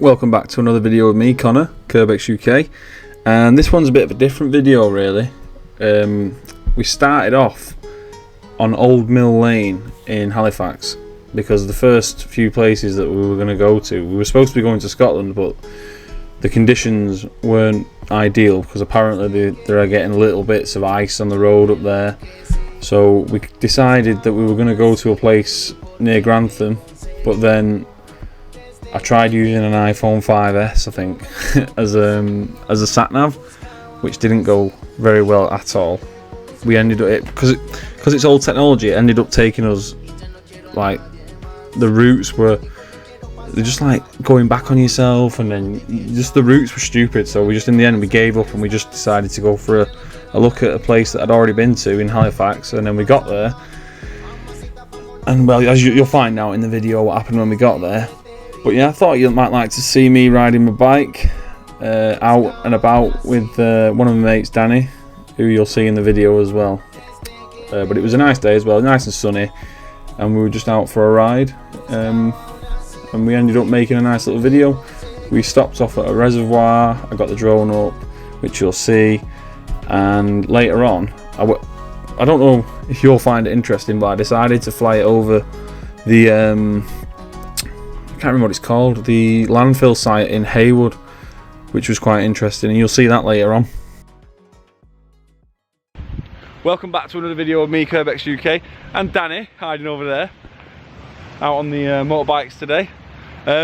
Welcome back to another video with me, Connor, Curbex UK, and this one's a bit of a different video really. We started off on Old Mill Lane in Halifax because the first few places that we were going to go to, we were supposed to be going to Scotland, but the conditions weren't ideal because apparently they're getting little bits of ice on the road up there. So we decided that we were going to go to a place near Grantham, but then I tried using an iPhone 5S, I think, as a sat nav, which didn't go very well at all. We ended up because it's old technology. It ended up taking us like the routes were just like going back on yourself, and then just the routes were stupid. So we just in the end we gave up and we just decided to go for a look at a place that I'd already been to in Halifax. And then we got there, and well, as you'll find out in the video what happened when we got there. But yeah, I thought you might like to see me riding my bike out and about with one of my mates, Danny, who you'll see in the video as well. But it was a nice day as well, nice and sunny, and we were just out for a ride, and we ended up making a nice little video. We stopped off at a reservoir. I got the drone up, which you'll see, and later on, I don't know if you'll find it interesting, but I decided to fly it over the I can't remember what it's called, the Landfill site in Heywood, which was quite interesting, and you'll see that later on. Welcome back to another video of me, Curbex UK, and Danny hiding over there, out on the motorbikes today.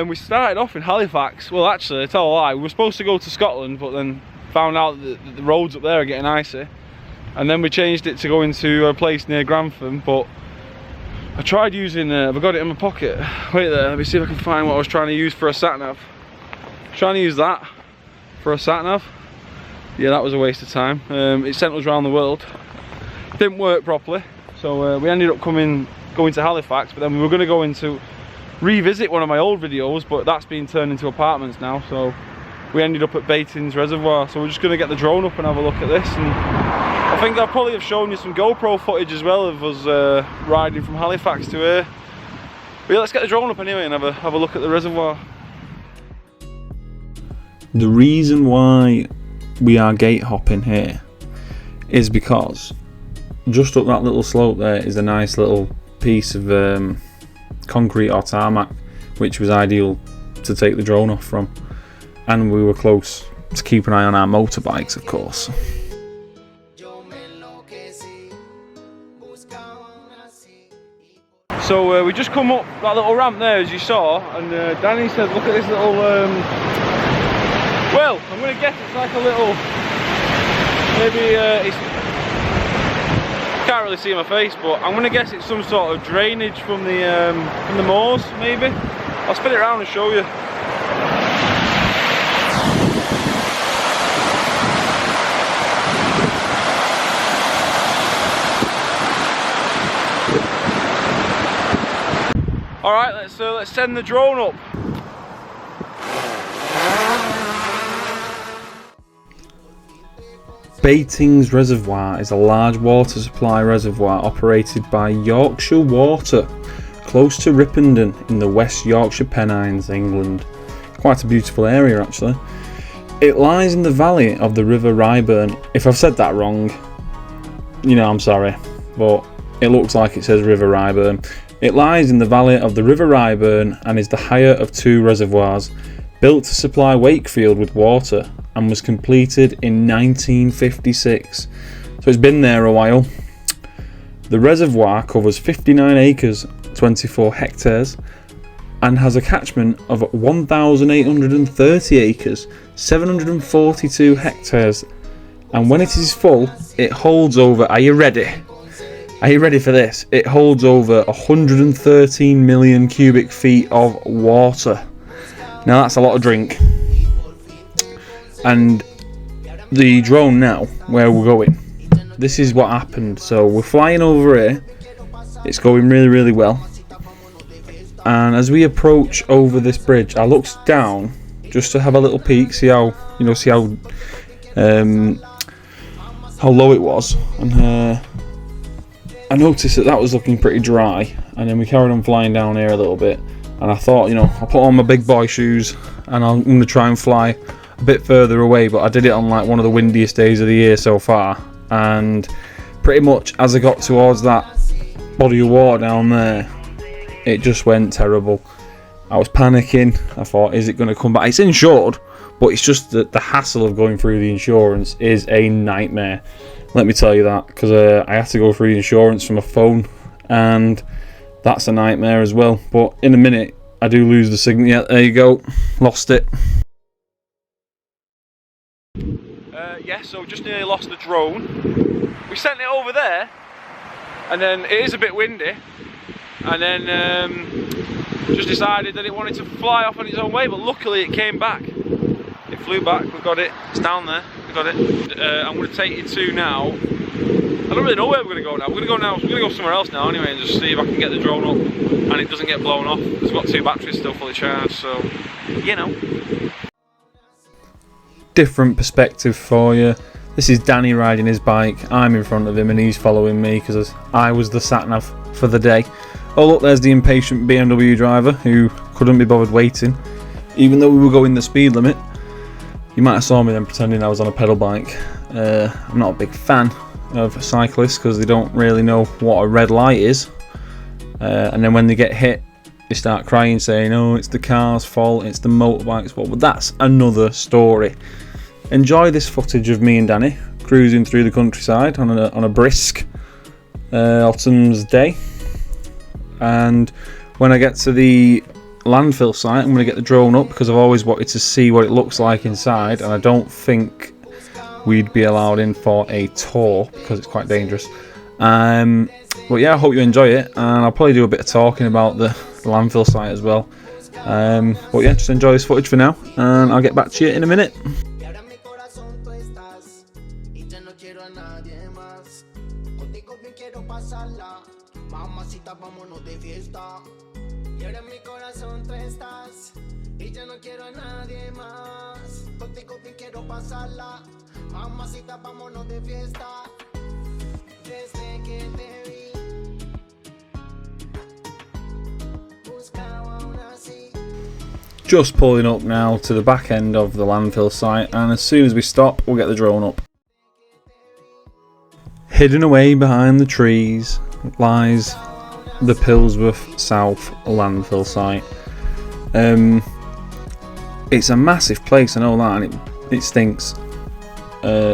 We started off in Halifax. Well, actually, I tell a lie, we were supposed to go to Scotland, but then found out that the roads up there are getting icy, and then we changed it to go into a place near Grantham. But I tried using, I've got it in my pocket. Wait there, let me see if I can find what I was trying to use for a sat-nav. Trying to use that for a sat-nav. Yeah, that was a waste of time. It sent us around the world. Didn't work properly, so we ended up going to Halifax, but then we were going to go into revisit one of my old videos, but that's been turned into apartments now, so we ended up at Baitings Reservoir. So we're just going to get the drone up and have a look at this. And I think I'll probably have shown you some GoPro footage as well of us riding from Halifax to here. But yeah, let's get the drone up anyway and have a look at the reservoir. The reason why we are gate hopping here is because just up that little slope there is a nice little piece of concrete or tarmac, which was ideal to take the drone off from. And we were close to keep an eye on our motorbikes, of course. So we just come up that little ramp there, as you saw, and Danny said, look at this little, well, I'm going to guess it's like a little, maybe, can't really see my face, but I'm going to guess it's some sort of drainage from the moors, maybe. I'll spin it around and show you. Alright, let's send the drone up. Baitings Reservoir is a large water supply reservoir operated by Yorkshire Water, close to Ripondon in the West Yorkshire Pennines, England. Quite a beautiful area actually. It lies in the valley of the River Ryburn. If I've said that wrong, you know, I'm sorry, but it looks like it says River Ryburn. It lies in the valley of the River Ryburn and is the higher of two reservoirs, built to supply Wakefield with water, and was completed in 1956. So it's been there a while. The reservoir covers 59 acres, 24 hectares, and has a catchment of 1,830 acres, 742 hectares. And when it is full, it holds over, are you ready? Are you ready for this? It holds over 113 million cubic feet of water. Now that's a lot of drink. And the drone now, where we're going, this is what happened. So we're flying over here. It's going really, really well. And as we approach over this bridge, I looked down just to have a little peek, see how, you know, see how low it was. And I noticed that was looking pretty dry, and then we carried on flying down here a little bit, and I thought, you know, I'll put on my big boy shoes and I'm going to try and fly a bit further away, but I did it on like one of the windiest days of the year so far, and pretty much as I got towards that body of water down there, it just went terrible. I was panicking. I thought, is it going to come back? It's insured, but it's just that the hassle of going through the insurance is a nightmare. Let me tell you that, because I had to go through the insurance from a phone, and that's a nightmare as well. But in a minute, I do lose the signal. Yeah, there you go. Lost it. Yeah, so just nearly lost the drone. We sent it over there, and then it is a bit windy, and then just decided that it wanted to fly off on its own way, but luckily it came back. It flew back, we got it, it's down there, we got it. I'm going to take you to now, I don't really know where we're going to go now. We're going to go somewhere else now anyway, and just see if I can get the drone up and it doesn't get blown off. It's got 2 batteries still fully charged, so, you know. Different perspective for you. This is Danny riding his bike, I'm in front of him and he's following me because I was the sat-nav for the day. Oh look, there's the impatient BMW driver who couldn't be bothered waiting, even though we were going the speed limit. You might have saw me then pretending I was on a pedal bike. I'm not a big fan of cyclists because they don't really know what a red light is, and then when they get hit they start crying saying, oh, it's the car's fault, it's the motorbike's fault. But that's another story. Enjoy this footage of me and Danny cruising through the countryside on a brisk autumn's day. And when I get to the landfill site, I'm going to get the drone up because I've always wanted to see what it looks like inside, and I don't think we'd be allowed in for a tour because it's quite dangerous. But yeah, I hope you enjoy it, and I'll probably do a bit of talking about the landfill site as well. But yeah, just enjoy this footage for now, and I'll get back to you in a minute. Mamacita, vámonos de fiesta. Y ahora en mi corazón tú estás. Y ya no quiero a nadie más. Contigo bien quiero pasarla. Mamacita, vámonos de fiesta. Desde que te vi, buscaba una así. Just pulling up now to the back end of the landfill site, and as soon as we stop, we'll get the drone up. Hidden away behind the trees lies the Pillsworth South landfill site. It's a massive place, I know that, and it stinks.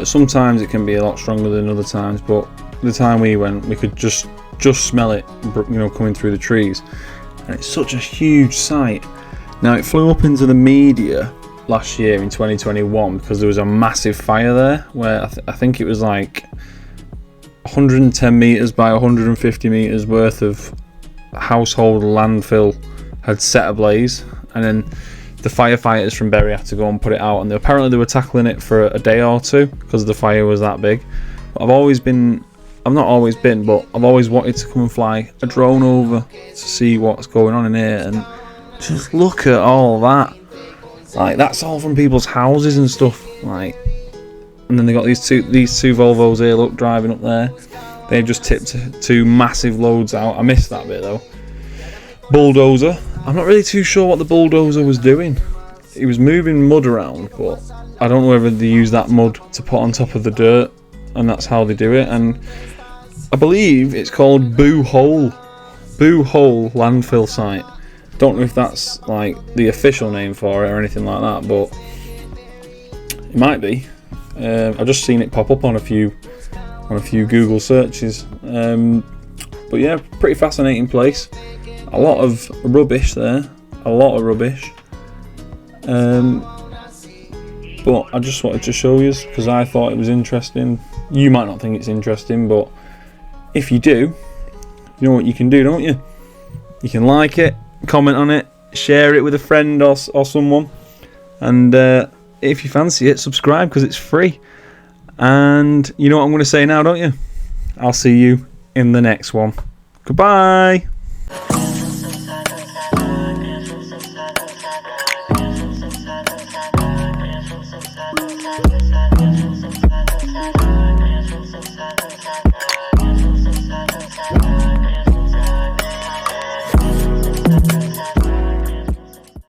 Sometimes it can be a lot stronger than other times, but the time we went, we could just smell it, you know, coming through the trees. And it's such a huge site. Now, it flew up into the media last year in 2021 because there was a massive fire there, where I think it was like 110 metres by 150 metres worth of household landfill had set ablaze, and then the firefighters from Bury had to go and put it out, and apparently they were tackling it for a day or two because the fire was that big. But I've always wanted to come and fly a drone over to see what's going on in here, and just look at all that. Like, that's all from people's houses and stuff, like. And then they got these two Volvos here, look, driving up there. They just tipped 2 massive loads out. I missed that bit though. Bulldozer. I'm not really too sure what the bulldozer was doing. He was moving mud around, but I don't know whether they use that mud to put on top of the dirt, and that's how they do it. And I believe it's called Boo Hole landfill site. Don't know if that's like the official name for it or anything like that, but it might be. I've just seen it pop up on a few Google searches. But yeah, pretty fascinating place. A lot of rubbish there, but I just wanted to show you because I thought it was interesting. You might not think it's interesting, but if you do, you know what you can do, don't you? You can like it, comment on it, share it with a friend or someone, and if you fancy it, subscribe because it's free. And you know what I'm going to say now, don't you? I'll see you in the next one. Goodbye.